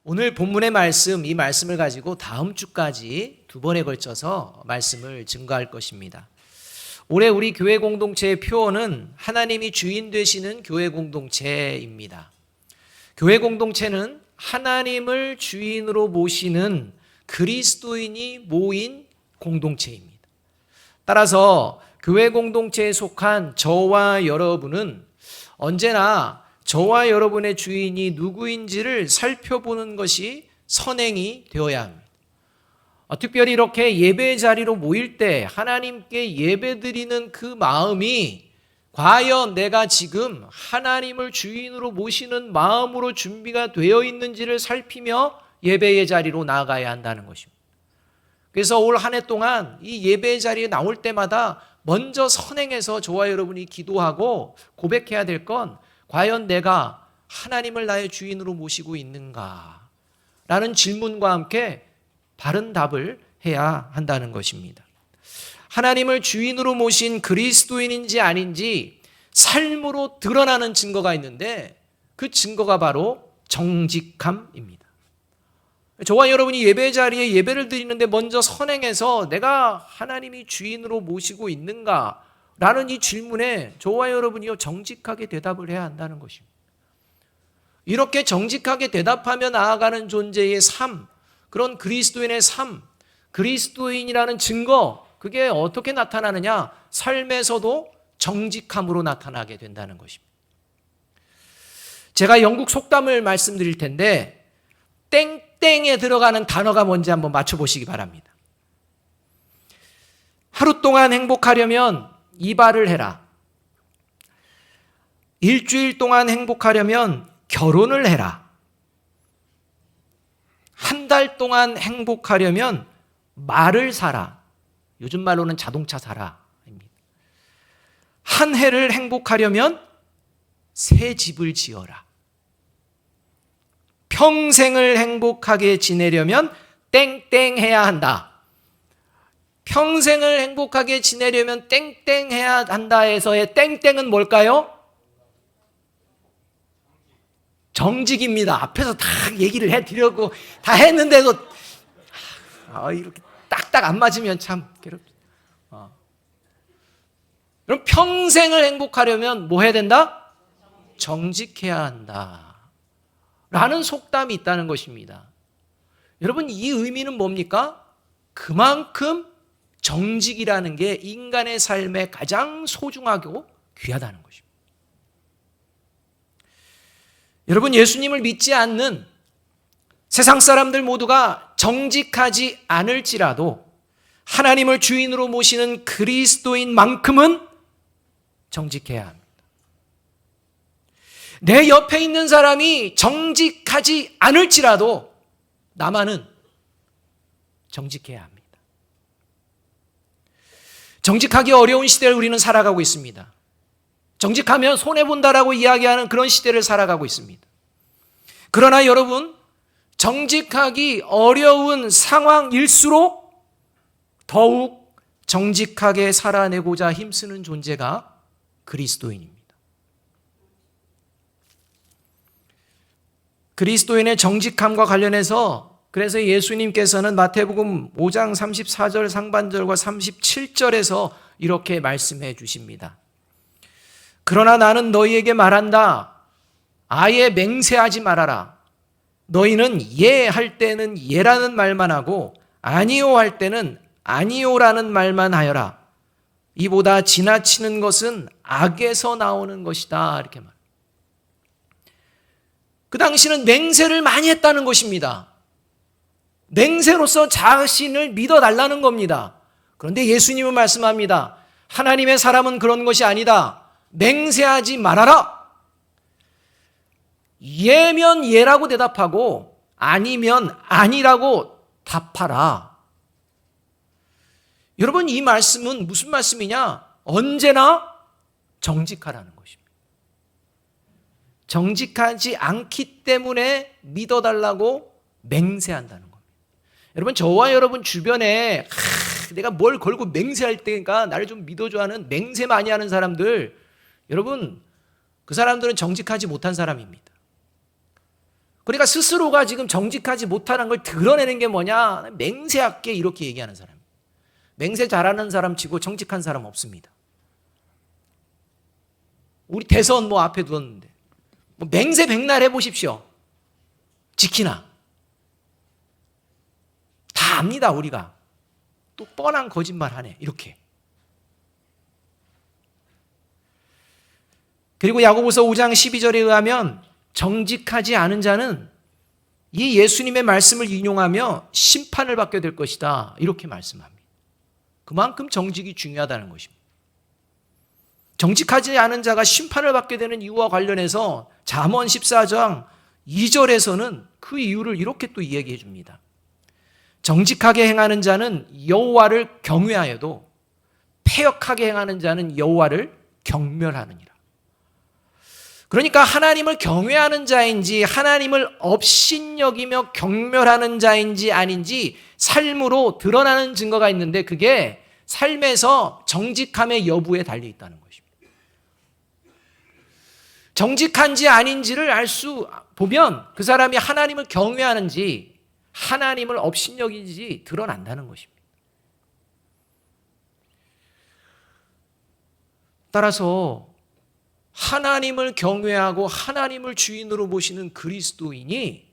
오늘 본문의 말씀, 이 말씀을 가지고 다음 주까지 두 번에 걸쳐서 말씀을 증거할 것입니다. 올해 우리 교회 공동체의 표어는 하나님이 주인 되시는 교회 공동체입니다. 교회 공동체는 하나님을 주인으로 모시는 그리스도인이 모인 공동체입니다. 따라서 교회 공동체에 속한 저와 여러분은 언제나 저와 여러분의 주인이 누구인지를 살펴보는 것이 선행이 되어야 합니다. 특별히 이렇게 예배 자리로 모일 때 하나님께 예배드리는 그 마음이 과연 내가 지금 하나님을 주인으로 모시는 마음으로 준비가 되어 있는지를 살피며 예배의 자리로 나아가야 한다는 것입니다. 그래서 올 한 해 동안 이 예배의 자리에 나올 때마다 먼저 선행해서 저와 여러분이 기도하고 고백해야 될 건 과연 내가 하나님을 나의 주인으로 모시고 있는가? 라는 질문과 함께 바른 답을 해야 한다는 것입니다. 하나님을 주인으로 모신 그리스도인인지 아닌지 삶으로 드러나는 증거가 있는데 그 증거가 바로 정직함입니다. 저와 여러분이 예배 자리에 예배를 드리는데 먼저 선행해서 내가 하나님이 주인으로 모시고 있는가? 라는 이 질문에 저와 여러분이 정직하게 대답을 해야 한다는 것입니다. 이렇게 정직하게 대답하며 나아가는 존재의 삶, 그런 그리스도인의 삶, 그리스도인이라는 증거, 그게 어떻게 나타나느냐? 삶에서도 정직함으로 나타나게 된다는 것입니다. 제가 영국 속담을 말씀드릴 텐데 땡땡에 들어가는 단어가 뭔지 한번 맞춰보시기 바랍니다. 하루 동안 행복하려면 이발을 해라. 일주일 동안 행복하려면 결혼을 해라. 한 달 동안 행복하려면 말을 사라. 요즘 말로는 자동차 사라. 한 해를 행복하려면 새 집을 지어라. 평생을 행복하게 지내려면 땡땡 해야 한다. 평생을 행복하게 지내려면 땡땡 해야 한다에서의 땡땡은 뭘까요? 정직입니다. 앞에서 다 얘기를 해드렸고 다 했는데도 이렇게 딱딱 안 맞으면 참 괴롭죠. 그럼 평생을 행복하려면 뭐 해야 된다? 정직해야 한다. 라는 속담이 있다는 것입니다. 여러분, 이 의미는 뭡니까? 그만큼 정직이라는 게 인간의 삶에 가장 소중하고 귀하다는 것입니다. 여러분, 예수님을 믿지 않는 세상 사람들 모두가 정직하지 않을지라도 하나님을 주인으로 모시는 그리스도인만큼은 정직해야 합니다. 내 옆에 있는 사람이 정직하지 않을지라도 나만은 정직해야 합니다. 정직하기 어려운 시대를 우리는 살아가고 있습니다. 정직하면 손해본다라고 이야기하는 그런 시대를 살아가고 있습니다. 그러나 여러분, 정직하기 어려운 상황일수록 더욱 정직하게 살아내고자 힘쓰는 존재가 그리스도인입니다. 그리스도인의 정직함과 관련해서 그래서 예수님께서는 마태복음 5장 34절 상반절과 37절에서 이렇게 말씀해 주십니다. 그러나 나는 너희에게 말한다. 아예 맹세하지 말아라. 너희는 예 할 때는 예라는 말만 하고 아니요 할 때는 아니요라는 말만 하여라. 이보다 지나치는 것은 악에서 나오는 것이다. 이렇게 말. 그 당시는 맹세를 많이 했다는 것입니다. 맹세로서 자신을 믿어달라는 겁니다. 그런데 예수님은 말씀합니다. 하나님의 사람은 그런 것이 아니다. 맹세하지 말아라. 예면 예라고 대답하고 아니면 아니라고 답하라. 여러분, 이 말씀은 무슨 말씀이냐? 언제나 정직하라는 것입니다. 정직하지 않기 때문에 믿어달라고 맹세한다는 겁니다. 여러분, 저와 여러분 주변에 내가 뭘 걸고 맹세할 때니까 나를 좀 믿어줘 하는 맹세 많이 하는 사람들, 여러분, 그 사람들은 정직하지 못한 사람입니다. 그러니까 스스로가 지금 정직하지 못하는 걸 드러내는 게 뭐냐? 맹세할게 이렇게 얘기하는 사람. 맹세 잘하는 사람 치고 정직한 사람 없습니다. 우리 대선 뭐 앞에 두었는데 뭐 맹세 백날 해보십시오. 지키나? 다 압니다 우리가. 또 뻔한 거짓말 하네 이렇게. 그리고 야고보서 5장 12절에 의하면 정직하지 않은 자는 이 예수님의 말씀을 인용하며 심판을 받게 될 것이다 이렇게 말씀합니다. 그만큼 정직이 중요하다는 것입니다. 정직하지 않은 자가 심판을 받게 되는 이유와 관련해서 잠언 14장 2절에서는 그 이유를 이렇게 또 이야기해 줍니다. 정직하게 행하는 자는 여호와를 경외하여도 패역하게 행하는 자는 여호와를 경멸하느니라. 그러니까 하나님을 경외하는 자인지 하나님을 업신여기며 경멸하는 자인지 아닌지 삶으로 드러나는 증거가 있는데 그게 삶에서 정직함의 여부에 달려 있다는 것입니다. 정직한지 아닌지를 보면 그 사람이 하나님을 경외하는지 하나님을 업신여기는지 드러난다는 것입니다. 따라서 하나님을 경외하고 하나님을 주인으로 보시는 그리스도인이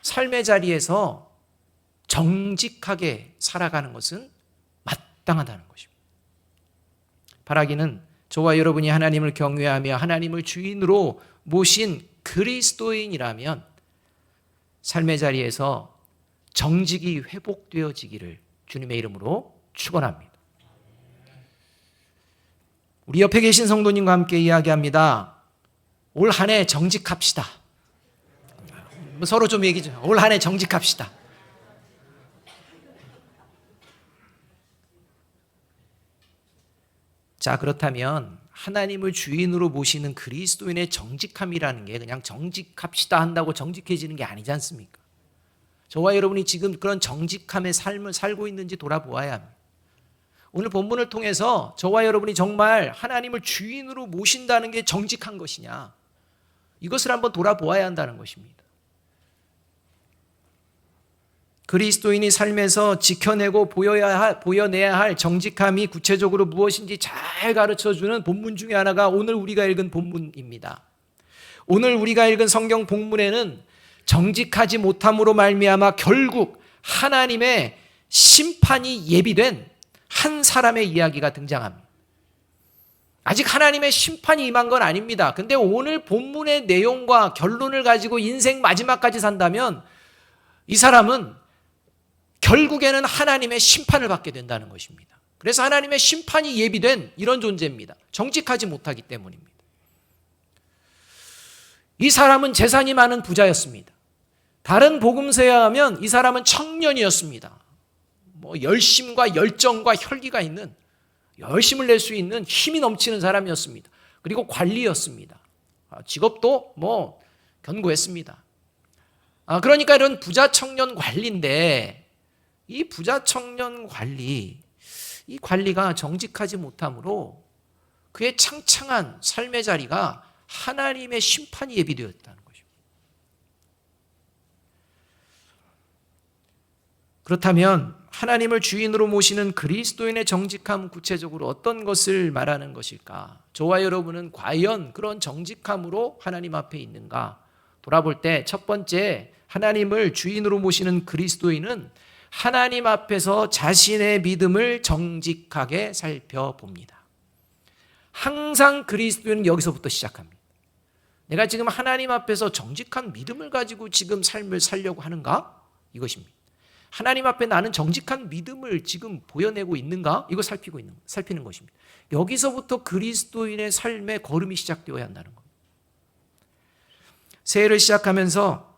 삶의 자리에서 정직하게 살아가는 것은 마땅하다는 것입니다. 바라기는 저와 여러분이 하나님을 경외하며 하나님을 주인으로 모신 그리스도인이라면 삶의 자리에서 정직이 회복되어지기를 주님의 이름으로 축원합니다. 우리 옆에 계신 성도님과 함께 이야기합니다. 올 한 해 정직합시다. 서로 좀 얘기 좀. 올 한 해 정직합시다. 자, 그렇다면 하나님을 주인으로 모시는 그리스도인의 정직함이라는 게 그냥 정직합시다 한다고 정직해지는 게 아니지 않습니까? 저와 여러분이 지금 그런 정직함의 삶을 살고 있는지 돌아보아야 합니다. 오늘 본문을 통해서 저와 여러분이 정말 하나님을 주인으로 모신다는 게 정직한 것이냐, 이것을 한번 돌아보아야 한다는 것입니다. 그리스도인이 삶에서 지켜내고 보여내야 할 정직함이 구체적으로 무엇인지 잘 가르쳐주는 본문 중에 하나가 오늘 우리가 읽은 본문입니다. 오늘 우리가 읽은 성경 본문에는 정직하지 못함으로 말미암아 결국 하나님의 심판이 예비된 한 사람의 이야기가 등장합니다. 아직 하나님의 심판이 임한 건 아닙니다. 근데 오늘 본문의 내용과 결론을 가지고 인생 마지막까지 산다면 이 사람은 결국에는 하나님의 심판을 받게 된다는 것입니다. 그래서 하나님의 심판이 예비된 이런 존재입니다. 정직하지 못하기 때문입니다. 이 사람은 재산이 많은 부자였습니다. 다른 복음서에 하면 이 사람은 청년이었습니다. 열심과 열정과 혈기가 있는, 열심을 낼 수 있는 힘이 넘치는 사람이었습니다. 그리고 관리였습니다. 직업도 견고했습니다. 그러니까 이런 부자 청년 관리인데 이 부자 청년 관리, 이 관리가 정직하지 못함으로 그의 창창한 삶의 자리가 하나님의 심판이 예비되었다는 것입니다. 그렇다면 하나님을 주인으로 모시는 그리스도인의 정직함, 구체적으로 어떤 것을 말하는 것일까? 저와 여러분은 과연 그런 정직함으로 하나님 앞에 있는가? 돌아볼 때 첫 번째, 하나님을 주인으로 모시는 그리스도인은 하나님 앞에서 자신의 믿음을 정직하게 살펴봅니다. 항상 그리스도인은 여기서부터 시작합니다. 내가 지금 하나님 앞에서 정직한 믿음을 가지고 지금 삶을 살려고 하는가? 이것입니다. 하나님 앞에 나는 정직한 믿음을 지금 보여내고 있는가? 이거 살피는 것입니다. 여기서부터 그리스도인의 삶의 걸음이 시작되어야 한다는 겁니다. 새해를 시작하면서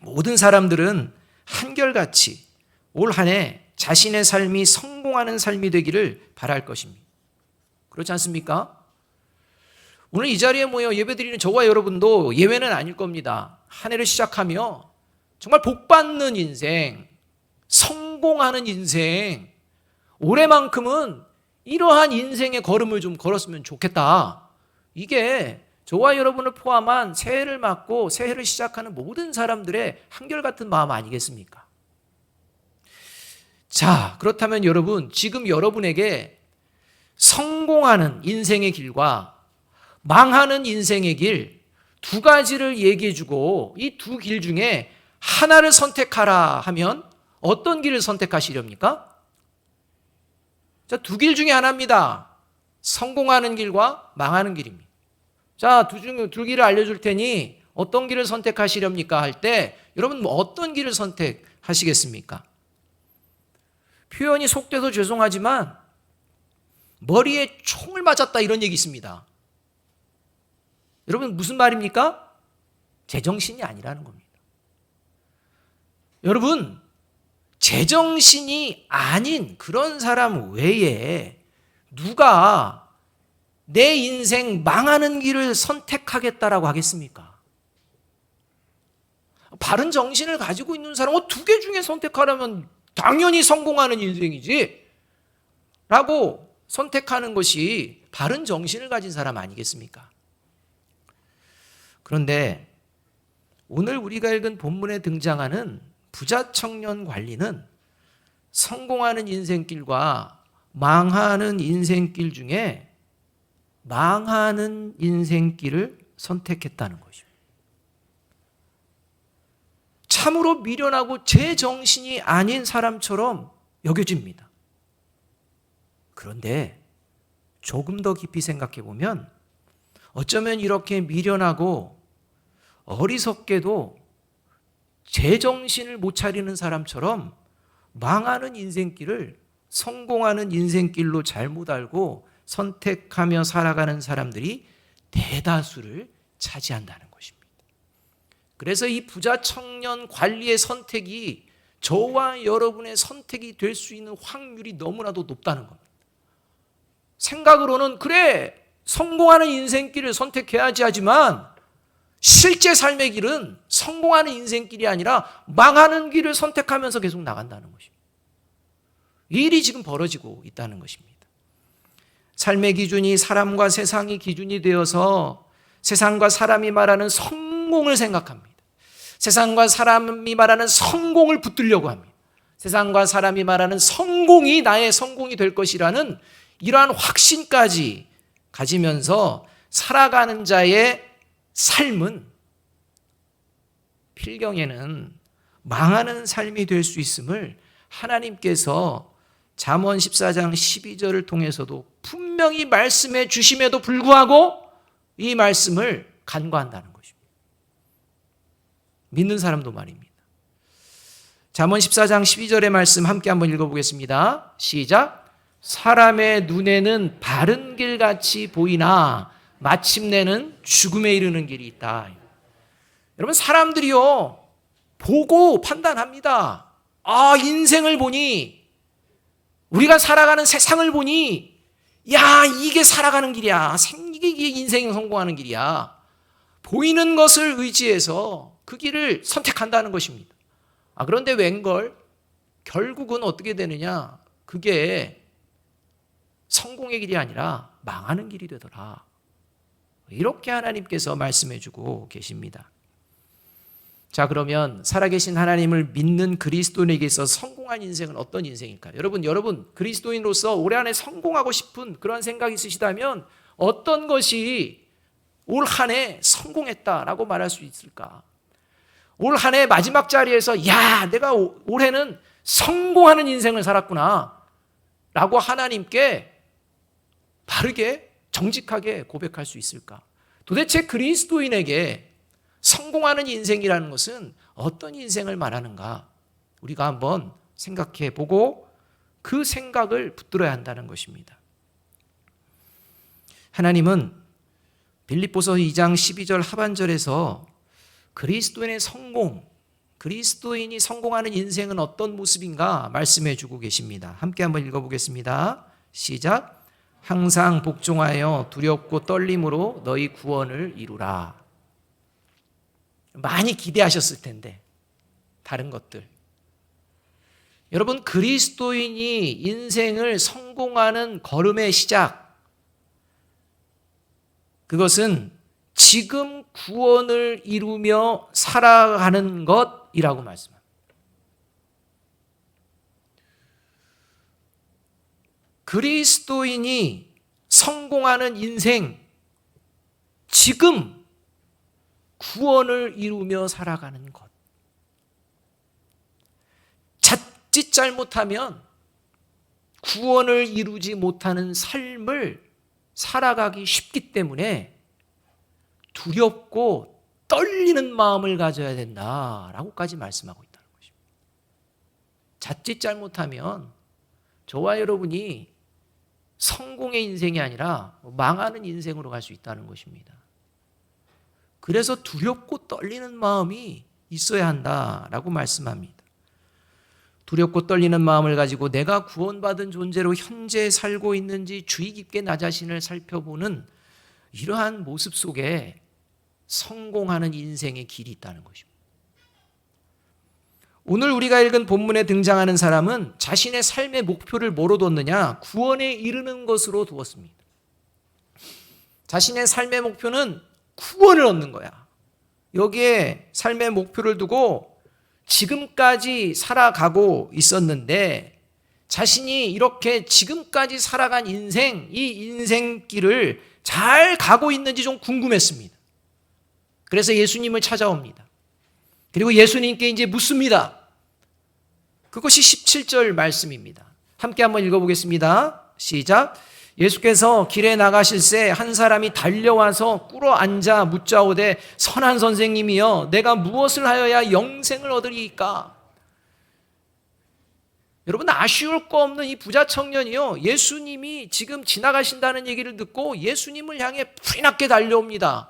모든 사람들은 한결같이 올 한 해 자신의 삶이 성공하는 삶이 되기를 바랄 것입니다. 그렇지 않습니까? 오늘 이 자리에 모여 예배드리는 저와 여러분도 예외는 아닐 겁니다. 한 해를 시작하며 정말 복받는 인생, 성공하는 인생, 올해만큼은 이러한 인생의 걸음을 좀 걸었으면 좋겠다. 이게 저와 여러분을 포함한 새해를 맞고 새해를 시작하는 모든 사람들의 한결같은 마음 아니겠습니까? 자, 그렇다면 여러분, 지금 여러분에게 성공하는 인생의 길과 망하는 인생의 길 두 가지를 얘기해 주고 이 두 길 중에 하나를 선택하라 하면 어떤 길을 선택하시렵니까? 자, 두 길 중에 하나입니다. 성공하는 길과 망하는 길입니다. 자, 두 길을 알려줄 테니 어떤 길을 선택하시렵니까? 할 때 여러분 어떤 길을 선택하시겠습니까? 표현이 속돼서 죄송하지만 머리에 총을 맞았다 이런 얘기 있습니다. 여러분 무슨 말입니까? 제정신이 아니라는 겁니다. 여러분 제정신이 아닌 그런 사람 외에 누가 내 인생 망하는 길을 선택하겠다라고 하겠습니까? 바른 정신을 가지고 있는 사람은 두 개 중에 선택하라면 당연히 성공하는 인생이지 라고 선택하는 것이 바른 정신을 가진 사람 아니겠습니까? 그런데 오늘 우리가 읽은 본문에 등장하는 부자 청년 관리는 성공하는 인생길과 망하는 인생길 중에 망하는 인생길을 선택했다는 것입니다. 참으로 미련하고 제정신이 아닌 사람처럼 여겨집니다. 그런데 조금 더 깊이 생각해 보면 어쩌면 이렇게 미련하고 어리석게도 제정신을 못 차리는 사람처럼 망하는 인생길을 성공하는 인생길로 잘못 알고 선택하며 살아가는 사람들이 대다수를 차지한다는 것입니다. 그래서 이 부자 청년 관리의 선택이 저와 여러분의 선택이 될 수 있는 확률이 너무나도 높다는 겁니다. 생각으로는 그래 성공하는 인생길을 선택해야지 하지만 실제 삶의 길은 성공하는 인생길이 아니라 망하는 길을 선택하면서 계속 나간다는 것입니다. 이 일이 지금 벌어지고 있다는 것입니다. 삶의 기준이 사람과 세상이 기준이 되어서 세상과 사람이 말하는 성공을 생각합니다. 세상과 사람이 말하는 성공을 붙들려고 합니다. 세상과 사람이 말하는 성공이 나의 성공이 될 것이라는 이러한 확신까지 가지면서 살아가는 자의 삶은 필경에는 망하는 삶이 될 수 있음을 하나님께서 잠언 14장 12절을 통해서도 분명히 말씀해 주심에도 불구하고 이 말씀을 간과한다는 것입니다. 믿는 사람도 말입니다. 잠언 14장 12절의 말씀 함께 한번 읽어보겠습니다. 시작. 사람의 눈에는 바른 길같이 보이나 마침내는 죽음에 이르는 길이 있다. 여러분 사람들이요 보고 판단합니다. 아 인생을 보니 우리가 살아가는 세상을 보니 야 이게 살아가는 길이야. 이게 인생이 성공하는 길이야. 보이는 것을 의지해서 그 길을 선택한다는 것입니다. 그런데 웬걸 결국은 어떻게 되느냐. 그게 성공의 길이 아니라 망하는 길이 되더라. 이렇게 하나님께서 말씀해 주고 계십니다. 자 그러면 살아계신 하나님을 믿는 그리스도인에게 있어서 성공한 인생은 어떤 인생일까요? 여러분 그리스도인으로서 올해 안에 성공하고 싶은 그런 생각이 있으시다면 어떤 것이 올 한 해 성공했다라고 말할 수 있을까? 올 한 해 마지막 자리에서 야 내가 올해는 성공하는 인생을 살았구나 라고 하나님께 바르게 정직하게 고백할 수 있을까? 도대체 그리스도인에게 성공하는 인생이라는 것은 어떤 인생을 말하는가? 우리가 한번 생각해 보고 그 생각을 붙들어야 한다는 것입니다. 하나님은 빌립보서 2장 12절 하반절에서 그리스도인의 성공, 그리스도인이 성공하는 인생은 어떤 모습인가 말씀해 주고 계십니다. 함께 한번 읽어보겠습니다. 시작. 항상 복종하여 두렵고 떨림으로 너희 구원을 이루라. 많이 기대하셨을 텐데 다른 것들. 여러분 그리스도인이 인생을 성공하는 걸음의 시작 그것은 지금 구원을 이루며 살아가는 것이라고 말씀합니다. 그리스도인이 성공하는 인생, 지금 구원을 이루며 살아가는 것. 자칫 잘못하면 구원을 이루지 못하는 삶을 살아가기 쉽기 때문에 두렵고 떨리는 마음을 가져야 된다라고까지 말씀하고 있다는 것입니다. 자칫 잘못하면 저와 여러분이 성공의 인생이 아니라 망하는 인생으로 갈 수 있다는 것입니다. 그래서 두렵고 떨리는 마음이 있어야 한다라고 말씀합니다. 두렵고 떨리는 마음을 가지고 내가 구원받은 존재로 현재 살고 있는지 주의 깊게 나 자신을 살펴보는 이러한 모습 속에 성공하는 인생의 길이 있다는 것입니다. 오늘 우리가 읽은 본문에 등장하는 사람은 자신의 삶의 목표를 뭐로 뒀느냐? 구원에 이르는 것으로 두었습니다. 자신의 삶의 목표는 구원을 얻는 거야. 여기에 삶의 목표를 두고 지금까지 살아가고 있었는데 자신이 이렇게 지금까지 살아간 인생, 이 인생길을 잘 가고 있는지 좀 궁금했습니다. 그래서 예수님을 찾아옵니다. 그리고 예수님께 이제 묻습니다. 그것이 17절 말씀입니다. 함께 한번 읽어보겠습니다. 시작. 예수께서 길에 나가실새 한 사람이 달려와서 꿇어 앉아 묻자오되 선한 선생님이여 내가 무엇을 하여야 영생을 얻으리이까? 여러분 아쉬울 거 없는 이 부자 청년이요, 예수님이 지금 지나가신다는 얘기를 듣고 예수님을 향해 불이 났게 달려옵니다.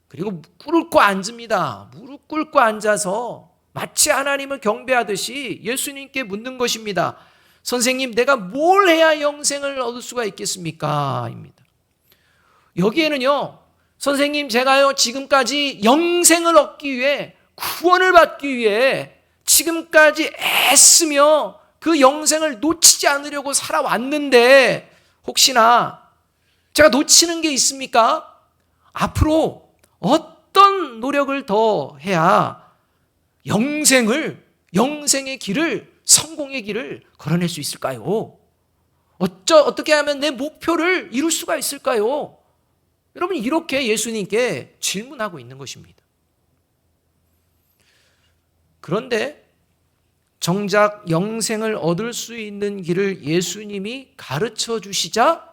그리고 꿇고 앉습니다. 무릎 꿇고 앉아서 마치 하나님을 경배하듯이 예수님께 묻는 것입니다. 선생님, 내가 뭘 해야 영생을 얻을 수가 있겠습니까? 입니다. 여기에는요, 선생님, 제가요, 지금까지 영생을 얻기 위해, 구원을 받기 위해 지금까지 애쓰며 그 영생을 놓치지 않으려고 살아왔는데, 혹시나 제가 놓치는 게 있습니까? 앞으로 어떤 노력을 더 해야 영생의 길을, 성공의 길을 걸어낼 수 있을까요? 어떻게 하면 내 목표를 이룰 수가 있을까요? 여러분, 이렇게 예수님께 질문하고 있는 것입니다. 그런데 정작 영생을 얻을 수 있는 길을 예수님이 가르쳐 주시자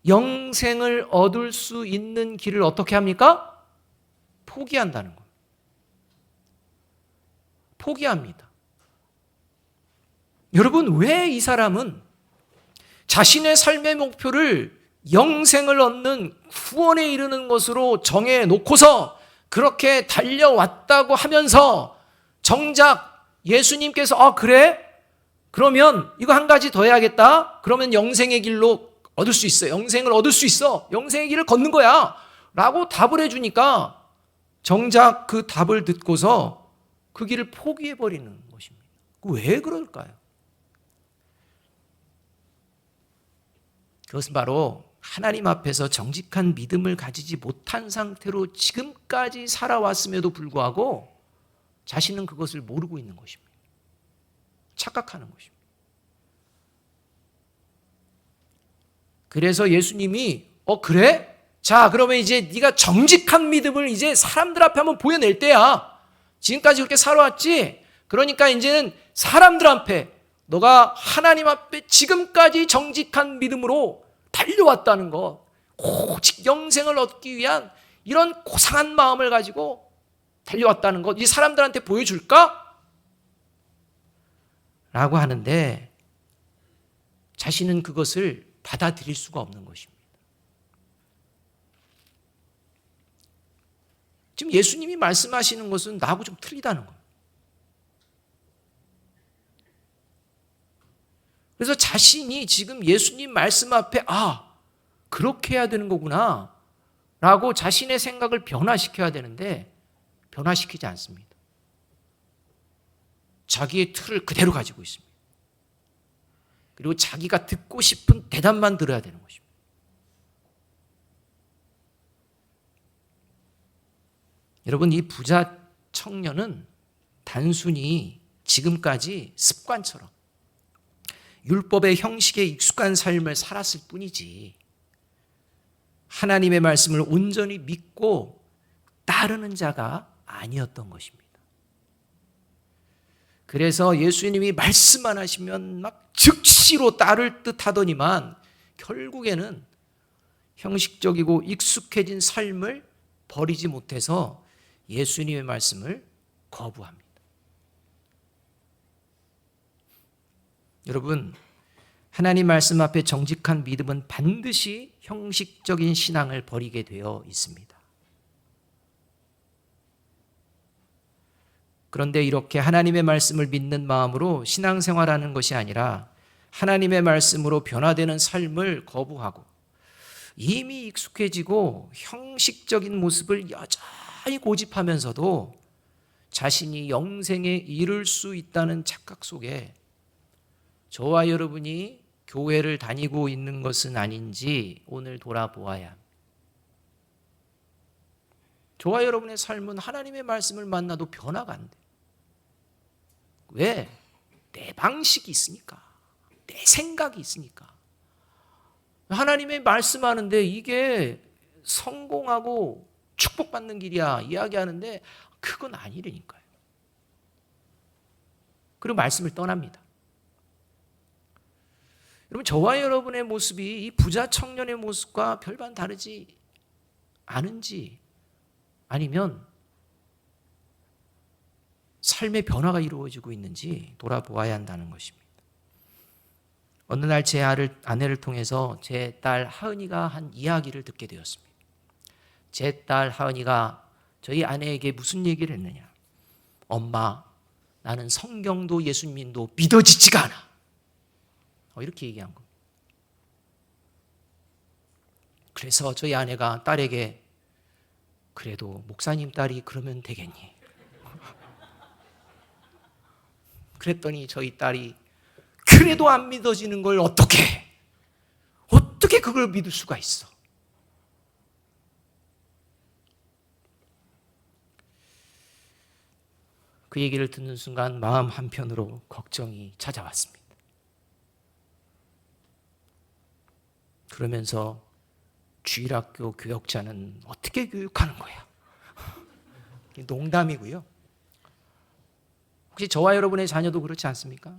영생을 얻을 수 있는 길을 어떻게 합니까? 포기한다는 겁니다. 포기합니다. 여러분, 왜 이 사람은 자신의 삶의 목표를 영생을 얻는 구원에 이르는 것으로 정해놓고서 그렇게 달려왔다고 하면서 정작 예수님께서 그래? 그러면 이거 한 가지 더 해야겠다? 그러면 영생의 길로 얻을 수 있어. 영생을 얻을 수 있어. 영생의 길을 걷는 거야. 라고 답을 해주니까 정작 그 답을 듣고서 그 길을 포기해버리는 것입니다. 왜 그럴까요? 그것은 바로 하나님 앞에서 정직한 믿음을 가지지 못한 상태로 지금까지 살아왔음에도 불구하고 자신은 그것을 모르고 있는 것입니다. 착각하는 것입니다. 그래서 예수님이 그래? 자, 그러면 이제 네가 정직한 믿음을 이제 사람들 앞에 한번 보여낼 때야. 지금까지 그렇게 살아왔지? 그러니까 이제는 사람들 앞에 너가 하나님 앞에 지금까지 정직한 믿음으로 달려왔다는 것, 오직 영생을 얻기 위한 이런 고상한 마음을 가지고 달려왔다는 것, 이 사람들한테 보여줄까? 라고 하는데 자신은 그것을 받아들일 수가 없는 것입니다. 지금 예수님이 말씀하시는 것은 나하고 좀 틀리다는 거예요. 그래서 자신이 지금 예수님 말씀 앞에 그렇게 해야 되는 거구나 라고 자신의 생각을 변화시켜야 되는데 변화시키지 않습니다. 자기의 틀을 그대로 가지고 있습니다. 그리고 자기가 듣고 싶은 대답만 들어야 되는 것입니다. 여러분, 이 부자 청년은 단순히 지금까지 습관처럼 율법의 형식에 익숙한 삶을 살았을 뿐이지 하나님의 말씀을 온전히 믿고 따르는 자가 아니었던 것입니다. 그래서 예수님이 말씀만 하시면 막 즉시로 따를 듯 하더니만 결국에는 형식적이고 익숙해진 삶을 버리지 못해서 예수님의 말씀을 거부합니다. 여러분, 하나님 말씀 앞에 정직한 믿음은 반드시 형식적인 신앙을 버리게 되어 있습니다. 그런데 이렇게 하나님의 말씀을 믿는 마음으로 신앙생활하는 것이 아니라 하나님의 말씀으로 변화되는 삶을 거부하고 이미 익숙해지고 형식적인 모습을 여전히 고집하면서도 자신이 영생에 이를 수 있다는 착각 속에 저와 여러분이 교회를 다니고 있는 것은 아닌지 오늘 돌아보아야 합니다. 저와 여러분의 삶은 하나님의 말씀을 만나도 변화가 안 돼요. 왜? 내 방식이 있으니까. 내 생각이 있으니까. 하나님의 말씀하는데 이게 성공하고 축복받는 길이야 이야기하는데 그건 아니라니까요. 그리고 말씀을 떠납니다. 여러분, 저와 여러분의 모습이 이 부자 청년의 모습과 별반 다르지 않은지 아니면 삶의 변화가 이루어지고 있는지 돌아보아야 한다는 것입니다. 어느 날 제 아내를 통해서 제 딸 하은이가 한 이야기를 듣게 되었습니다. 제 딸 하은이가 저희 아내에게 무슨 얘기를 했느냐. 엄마, 나는 성경도 예수님도 믿어지지가 않아. 이렇게 얘기한 겁니다. 그래서 저희 아내가 딸에게 그래도 목사님 딸이 그러면 되겠니? 그랬더니 저희 딸이 그래도 안 믿어지는 걸 어떻게 그걸 믿을 수가 있어? 그 얘기를 듣는 순간 마음 한편으로 걱정이 찾아왔습니다. 그러면서 주일학교 교역자는 어떻게 교육하는 거야? 농담이고요. 혹시 저와 여러분의 자녀도 그렇지 않습니까?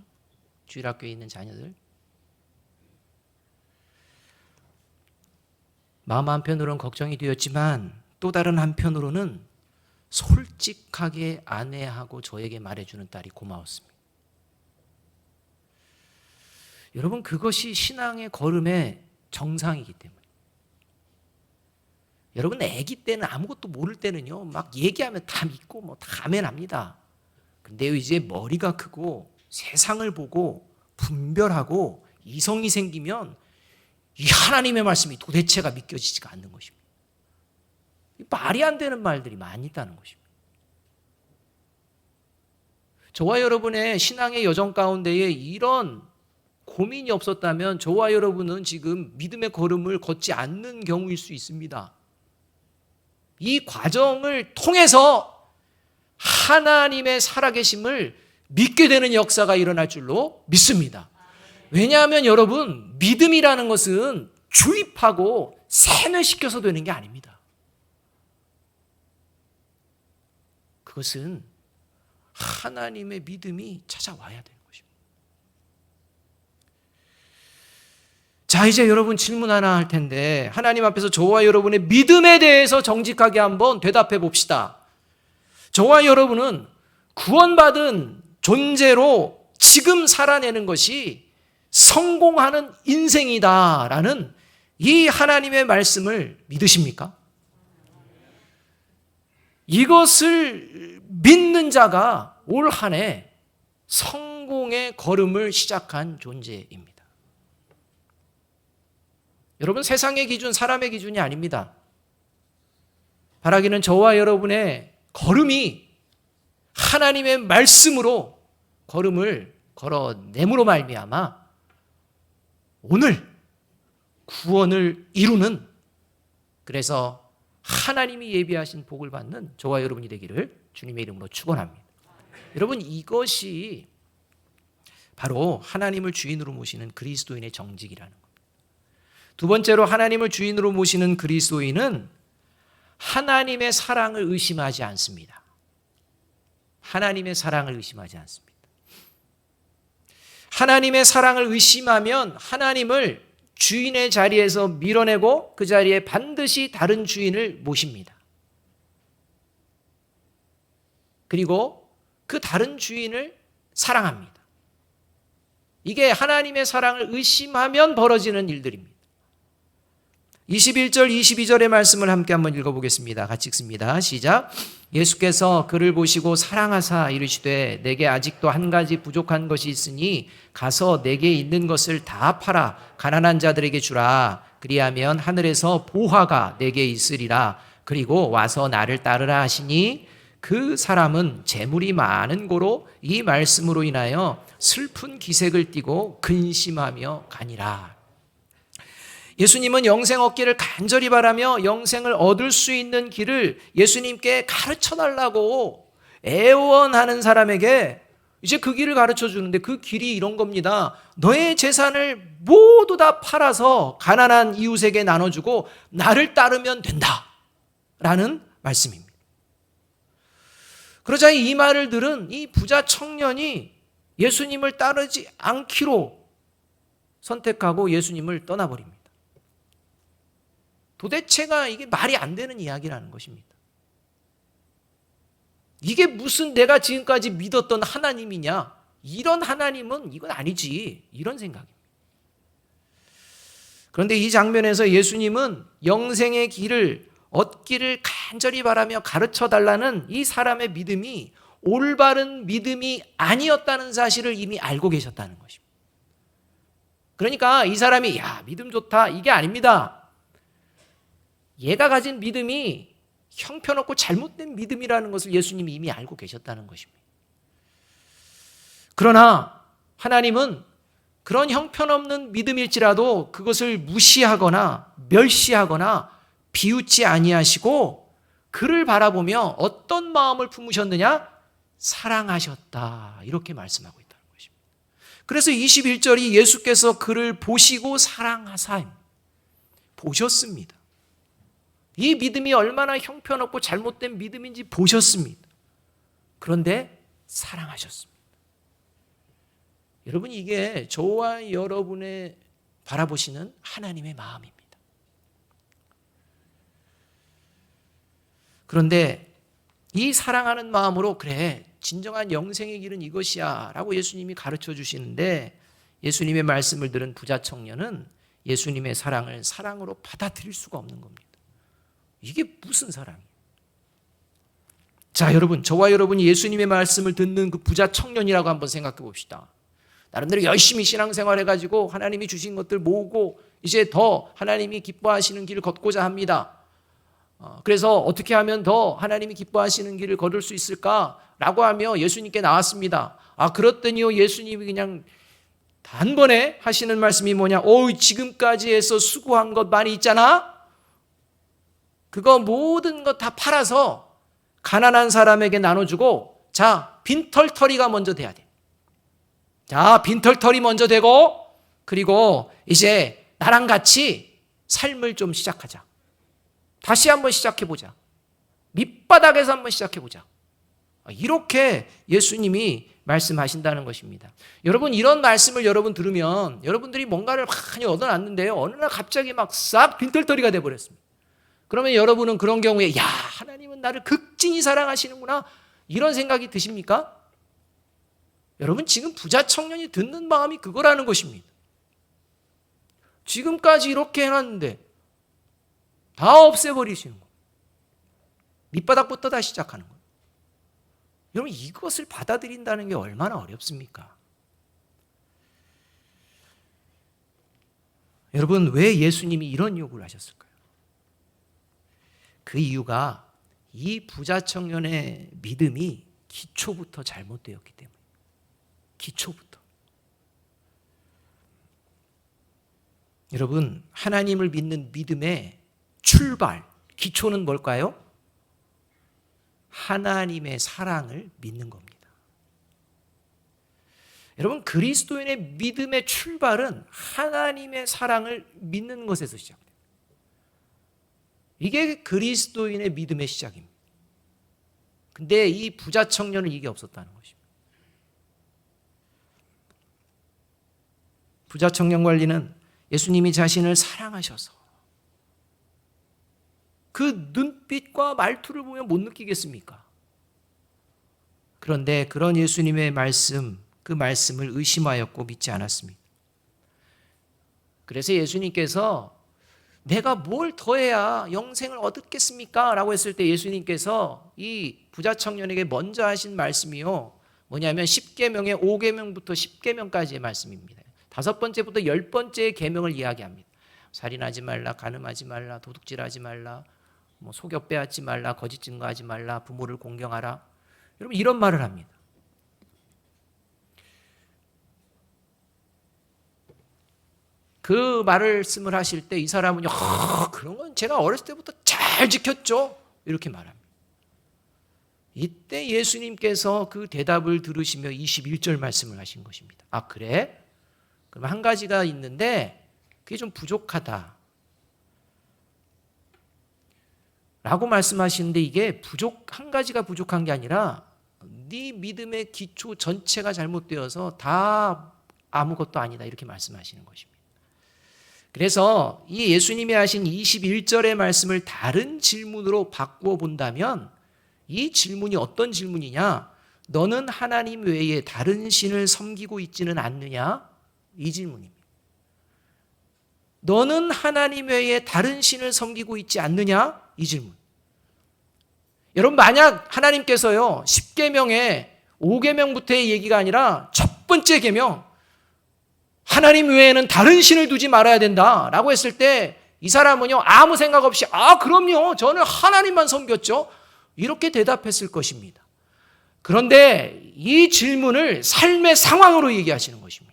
주일학교에 있는 자녀들. 마음 한편으로는 걱정이 되었지만 또 다른 한편으로는 솔직하게 아내하고 저에게 말해주는 딸이 고마웠습니다. 여러분, 그것이 신앙의 걸음의 정상이기 때문에. 여러분, 아기 때는 아무것도 모를 때는요, 막 얘기하면 다 믿고 뭐 다 아멘합니다. 근데 이제 머리가 크고 세상을 보고 분별하고 이성이 생기면 이 하나님의 말씀이 도대체가 믿겨지지가 않는 것입니다. 말이 안 되는 말들이 많이 있다는 것입니다. 저와 여러분의 신앙의 여정 가운데에 이런 고민이 없었다면 저와 여러분은 지금 믿음의 걸음을 걷지 않는 경우일 수 있습니다. 이 과정을 통해서 하나님의 살아계심을 믿게 되는 역사가 일어날 줄로 믿습니다. 왜냐하면 여러분, 믿음이라는 것은 주입하고 세뇌시켜서 되는 게 아닙니다. 그것은 하나님의 믿음이 찾아와야 되는 것입니다. 자, 이제 여러분 질문 하나 할 텐데 하나님 앞에서 저와 여러분의 믿음에 대해서 정직하게 한번 대답해 봅시다. 저와 여러분은 구원받은 존재로 지금 살아내는 것이 성공하는 인생이다라는 이 하나님의 말씀을 믿으십니까? 이것을 믿는 자가 올 한 해 성공의 걸음을 시작한 존재입니다. 여러분, 세상의 기준, 사람의 기준이 아닙니다. 바라기는 저와 여러분의 걸음이 하나님의 말씀으로 걸음을 걸어냄으로 말미암아 오늘 구원을 이루는, 그래서 하나님이 예비하신 복을 받는 저와 여러분이 되기를 주님의 이름으로 축원합니다. 여러분, 이것이 바로 하나님을 주인으로 모시는 그리스도인의 정직이라는 겁니다. 두 번째로, 하나님을 주인으로 모시는 그리스도인은 하나님의 사랑을 의심하지 않습니다. 하나님의 사랑을 의심하지 않습니다. 하나님의 사랑을 의심하면 하나님을 주인의 자리에서 밀어내고 그 자리에 반드시 다른 주인을 모십니다. 그리고 그 다른 주인을 사랑합니다. 이게 하나님의 사랑을 의심하면 벌어지는 일들입니다. 21절, 22절의 말씀을 함께 한번 읽어보겠습니다. 같이 읽습니다. 시작. 예수께서 그를 보시고 사랑하사 이르시되 내게 아직도 한 가지 부족한 것이 있으니 가서 내게 있는 것을 다 팔아 가난한 자들에게 주라. 그리하면 하늘에서 보화가 내게 있으리라. 그리고 와서 나를 따르라 하시니 그 사람은 재물이 많은 고로 이 말씀으로 인하여 슬픈 기색을 띠고 근심하며 가니라. 예수님은 영생 얻기를 간절히 바라며 영생을 얻을 수 있는 길을 예수님께 가르쳐 달라고 애원하는 사람에게 이제 그 길을 가르쳐 주는데, 그 길이 이런 겁니다. 너의 재산을 모두 다 팔아서 가난한 이웃에게 나눠주고 나를 따르면 된다 라는 말씀입니다. 그러자 이 말을 들은 이 부자 청년이 예수님을 따르지 않기로 선택하고 예수님을 떠나버립니다. 도대체가 이게 말이 안 되는 이야기라는 것입니다. 이게 무슨 내가 지금까지 믿었던 하나님이냐? 이런 하나님은 이건 아니지. 이런 생각입니다. 그런데 이 장면에서 예수님은 영생의 길을 얻기를 간절히 바라며 가르쳐 달라는 이 사람의 믿음이 올바른 믿음이 아니었다는 사실을 이미 알고 계셨다는 것입니다. 그러니까 이 사람이 야, 믿음 좋다, 이게 아닙니다. 얘가 가진 믿음이 형편없고 잘못된 믿음이라는 것을 예수님이 이미 알고 계셨다는 것입니다. 그러나 하나님은 그런 형편없는 믿음일지라도 그것을 무시하거나 멸시하거나 비웃지 아니하시고 그를 바라보며 어떤 마음을 품으셨느냐? 사랑하셨다. 이렇게 말씀하고 있다는 것입니다. 그래서 21절이 예수께서 그를 보시고 사랑하사, 보셨습니다. 이 믿음이 얼마나 형편없고 잘못된 믿음인지 보셨습니다. 그런데 사랑하셨습니다. 여러분, 이게 저와 여러분의 바라보시는 하나님의 마음입니다. 그런데 이 사랑하는 마음으로 그래, 진정한 영생의 길은 이것이야 라고 예수님이 가르쳐 주시는데, 예수님의 말씀을 들은 부자 청년은 예수님의 사랑을 사랑으로 받아들일 수가 없는 겁니다. 이게 무슨 사랑이에요? 자, 여러분, 저와 여러분이 예수님의 말씀을 듣는 그 부자 청년이라고 한번 생각해 봅시다. 나름대로 열심히 신앙생활 해가지고 하나님이 주신 것들 모으고 이제 더 하나님이 기뻐하시는 길을 걷고자 합니다. 그래서 어떻게 하면 더 하나님이 기뻐하시는 길을 걸을 수 있을까라고 하며 예수님께 나왔습니다. 그렇더니요, 예수님이 그냥 단번에 하시는 말씀이 뭐냐? 지금까지 해서 수고한 것 많이 있잖아? 그거 모든 것 다 팔아서 가난한 사람에게 나눠주고, 자, 빈털터리가 먼저 돼야 돼. 자, 빈털터리 먼저 되고, 그리고 이제 나랑 같이 삶을 좀 시작하자. 다시 한번 시작해보자. 밑바닥에서 한번 시작해보자. 이렇게 예수님이 말씀하신다는 것입니다. 여러분, 이런 말씀을 여러분 들으면 여러분들이 뭔가를 많이 얻어놨는데요, 어느 날 갑자기 막 싹 빈털터리가 돼버렸습니다. 그러면 여러분은 그런 경우에 야, 하나님은 나를 극진히 사랑하시는구나, 이런 생각이 드십니까? 여러분, 지금 부자 청년이 듣는 마음이 그거라는 것입니다. 지금까지 이렇게 해놨는데 다 없애버리시는 거예요. 밑바닥부터 다시 시작하는 거예요. 여러분, 이것을 받아들인다는 게 얼마나 어렵습니까? 여러분, 왜 예수님이 이런 요구를 하셨을까요? 그 이유가 이 부자 청년의 믿음이 기초부터 잘못되었기 때문에. 기초부터. 여러분, 하나님을 믿는 믿음의 출발, 기초는 뭘까요? 하나님의 사랑을 믿는 겁니다. 여러분, 그리스도인의 믿음의 출발은 하나님의 사랑을 믿는 것에서 시작됩니다. 이게 그리스도인의 믿음의 시작입니다. 근데 이 부자 청년은 이게 없었다는 것입니다. 부자 청년 관리는 예수님이 자신을 사랑하셔서 그 눈빛과 말투를 보면 못 느끼겠습니까? 그런데 그런 예수님의 말씀, 그 말씀을 의심하였고 믿지 않았습니다. 그래서 예수님께서 내가 뭘 더해야 영생을 얻겠습니까? 라고 했을 때 예수님께서 이 부자 청년에게 먼저 하신 말씀이요, 뭐냐면 10계명의 5계명부터 10계명까지의 말씀입니다. 5번째부터 10번째의 계명을 이야기합니다. 살인하지 말라, 간음하지 말라, 도둑질하지 말라, 속여 빼앗지 말라, 거짓 증거하지 말라, 부모를 공경하라. 여러분, 이런 말을 합니다. 그 말씀을 하실 때 이 사람은 그런 건 제가 어렸을 때부터 잘 지켰죠, 이렇게 말합니다. 이때 예수님께서 그 대답을 들으시며 21절 말씀을 하신 것입니다. 아, 그래? 그럼 한 가지가 있는데 그게 좀 부족하다 라고 말씀하시는데, 이게 한 가지가 부족한 게 아니라 네 믿음의 기초 전체가 잘못되어서 다 아무것도 아니다, 이렇게 말씀하시는 것입니다. 그래서 이 예수님이 하신 21절의 말씀을 다른 질문으로 바꾸어 본다면, 이 질문이 어떤 질문이냐? 너는 하나님 외에 다른 신을 섬기고 있지는 않느냐? 이 질문입니다. 너는 하나님 외에 다른 신을 섬기고 있지 않느냐? 이 질문. 여러분, 만약 하나님께서요 10계명에 5계명부터의 얘기가 아니라 첫 번째 계명, 하나님 외에는 다른 신을 두지 말아야 된다라고 했을 때 이 사람은요 아무 생각 없이 그럼요, 저는 하나님만 섬겼죠, 이렇게 대답했을 것입니다. 그런데 이 질문을 삶의 상황으로 얘기하시는 것입니다.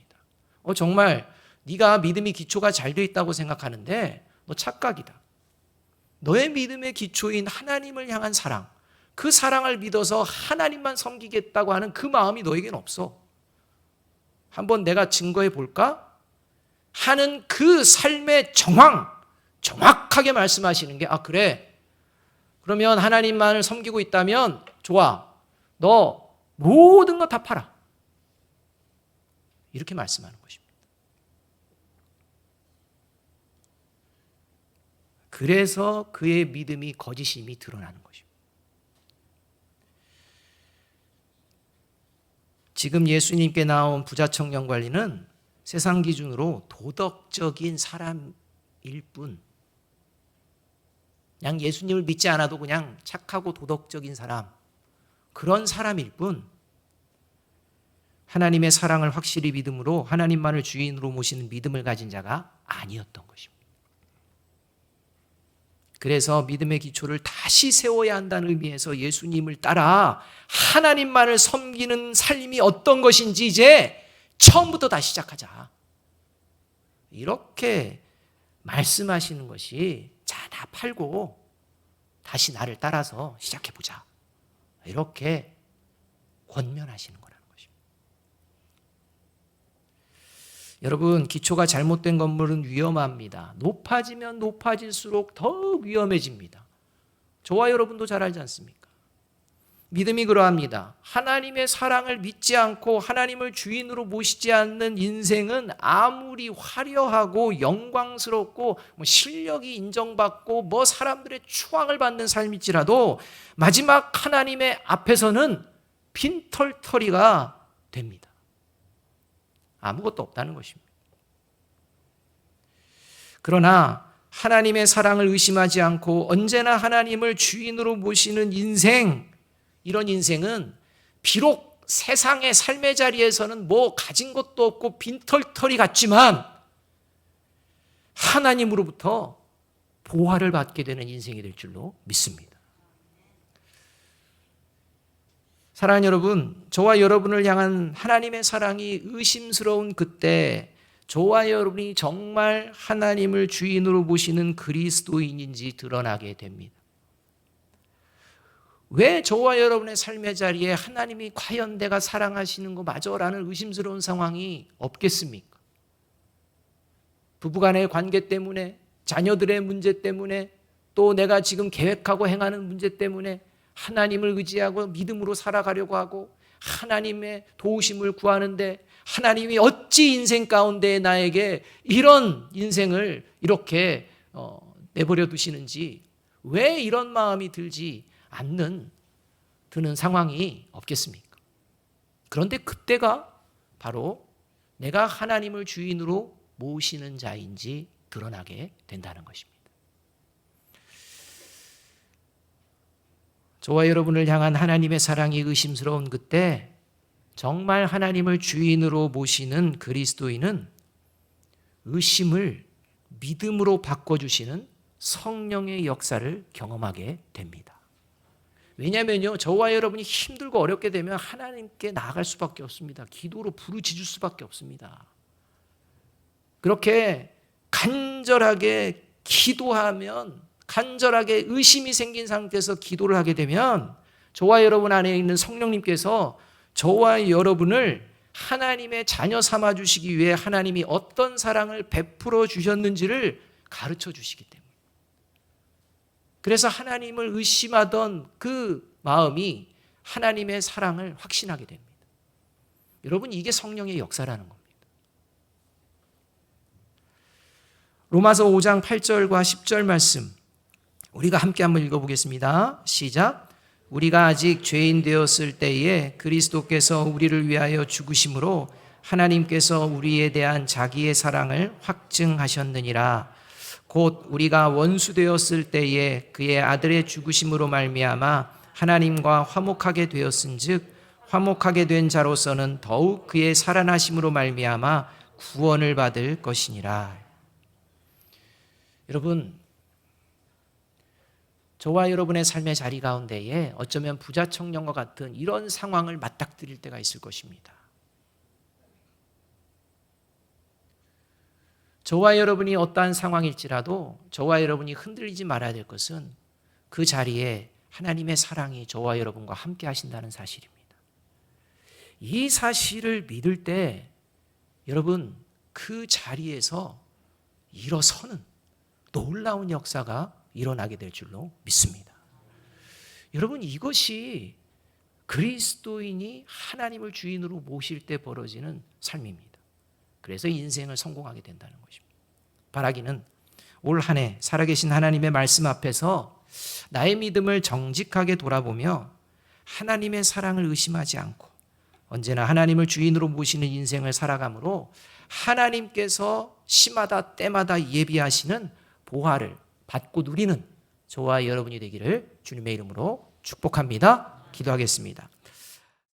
정말 네가 믿음이 기초가 잘 돼 있다고 생각하는데 너 착각이다. 너의 믿음의 기초인 하나님을 향한 사랑, 그 사랑을 믿어서 하나님만 섬기겠다고 하는 그 마음이 너에게는 없어. 한번 내가 증거해 볼까? 하는 그 삶의 정확하게 말씀하시는 게, 그래, 그러면 하나님만을 섬기고 있다면 좋아, 너 모든 거 다 팔아, 이렇게 말씀하는 것입니다. 그래서 그의 믿음이 거짓임이 드러나는 것입니다. 지금 예수님께 나온 부자 청년 관리는 세상 기준으로 도덕적인 사람일 뿐, 그냥 예수님을 믿지 않아도 그냥 착하고 도덕적인 사람, 그런 사람일 뿐, 하나님의 사랑을 확실히 믿음으로 하나님만을 주인으로 모시는 믿음을 가진 자가 아니었던 것입니다. 그래서 믿음의 기초를 다시 세워야 한다는 의미에서 예수님을 따라 하나님만을 섬기는 삶이 어떤 것인지 이제 처음부터 다시 시작하자, 이렇게 말씀하시는 것이, 자, 다 팔고 다시 나를 따라서 시작해보자, 이렇게 권면하시는 거라는 것입니다. 여러분, 기초가 잘못된 건물은 위험합니다. 높아지면 높아질수록 더욱 위험해집니다. 저와 여러분도 잘 알지 않습니까? 믿음이 그러합니다. 하나님의 사랑을 믿지 않고 하나님을 주인으로 모시지 않는 인생은 아무리 화려하고 영광스럽고 실력이 인정받고 사람들의 추앙을 받는 삶일지라도 마지막 하나님의 앞에서는 빈털터리가 됩니다. 아무것도 없다는 것입니다. 그러나 하나님의 사랑을 의심하지 않고 언제나 하나님을 주인으로 모시는 인생, 이런 인생은 비록 세상의 삶의 자리에서는 가진 것도 없고 빈털터리 같지만 하나님으로부터 보화를 받게 되는 인생이 될 줄로 믿습니다. 사랑하는 여러분, 저와 여러분을 향한 하나님의 사랑이 의심스러운 그때 저와 여러분이 정말 하나님을 주인으로 모시는 그리스도인인지 드러나게 됩니다. 왜 저와 여러분의 삶의 자리에 하나님이 과연 내가 사랑하시는 거 맞아라는 의심스러운 상황이 없겠습니까? 부부간의 관계 때문에, 자녀들의 문제 때문에, 또 내가 지금 계획하고 행하는 문제 때문에 하나님을 의지하고 믿음으로 살아가려고 하고 하나님의 도우심을 구하는데 하나님이 어찌 인생 가운데 나에게 이런 인생을 이렇게 내버려 두시는지, 왜 이런 마음이 드는 상황이 없겠습니까? 그런데 그때가 바로 내가 하나님을 주인으로 모시는 자인지 드러나게 된다는 것입니다. 저와 여러분을 향한 하나님의 사랑이 의심스러운 그때 정말 하나님을 주인으로 모시는 그리스도인은 의심을 믿음으로 바꿔주시는 성령의 역사를 경험하게 됩니다. 왜냐하면요, 저와 여러분이 힘들고 어렵게 되면 하나님께 나아갈 수밖에 없습니다. 기도로 부르짖을 수밖에 없습니다. 그렇게 간절하게 기도하면, 간절하게 의심이 생긴 상태에서 기도를 하게 되면 저와 여러분 안에 있는 성령님께서 저와 여러분을 하나님의 자녀 삼아 주시기 위해 하나님이 어떤 사랑을 베풀어 주셨는지를 가르쳐 주시기 때문에, 그래서 하나님을 의심하던 그 마음이 하나님의 사랑을 확신하게 됩니다. 여러분, 이게 성령의 역사라는 겁니다. 로마서 5장 8절과 10절 말씀 우리가 함께 한번 읽어보겠습니다. 시작. 우리가 아직 죄인 되었을 때에 그리스도께서 우리를 위하여 죽으심으로 하나님께서 우리에 대한 자기의 사랑을 확증하셨느니라. 곧 우리가 원수 되었을 때에 그의 아들의 죽으심으로 말미암아 하나님과 화목하게 되었은즉 화목하게 된 자로서는 더욱 그의 살아나심으로 말미암아 구원을 받을 것이니라. 여러분, 저와 여러분의 삶의 자리 가운데에 어쩌면 부자 청년과 같은 이런 상황을 맞닥뜨릴 때가 있을 것입니다. 저와 여러분이 어떠한 상황일지라도 저와 여러분이 흔들리지 말아야 될 것은 그 자리에 하나님의 사랑이 저와 여러분과 함께 하신다는 사실입니다. 이 사실을 믿을 때 여러분, 그 자리에서 일어서는 놀라운 역사가 일어나게 될 줄로 믿습니다. 여러분, 이것이 그리스도인이 하나님을 주인으로 모실 때 벌어지는 삶입니다. 그래서 인생을 성공하게 된다는 것입니다. 바라기는 올 한 해 살아계신 하나님의 말씀 앞에서 나의 믿음을 정직하게 돌아보며 하나님의 사랑을 의심하지 않고 언제나 하나님을 주인으로 모시는 인생을 살아가므로 하나님께서 시마다 때마다 예비하시는 보화를 받고 누리는 저와 여러분이 되기를 주님의 이름으로 축복합니다. 기도하겠습니다.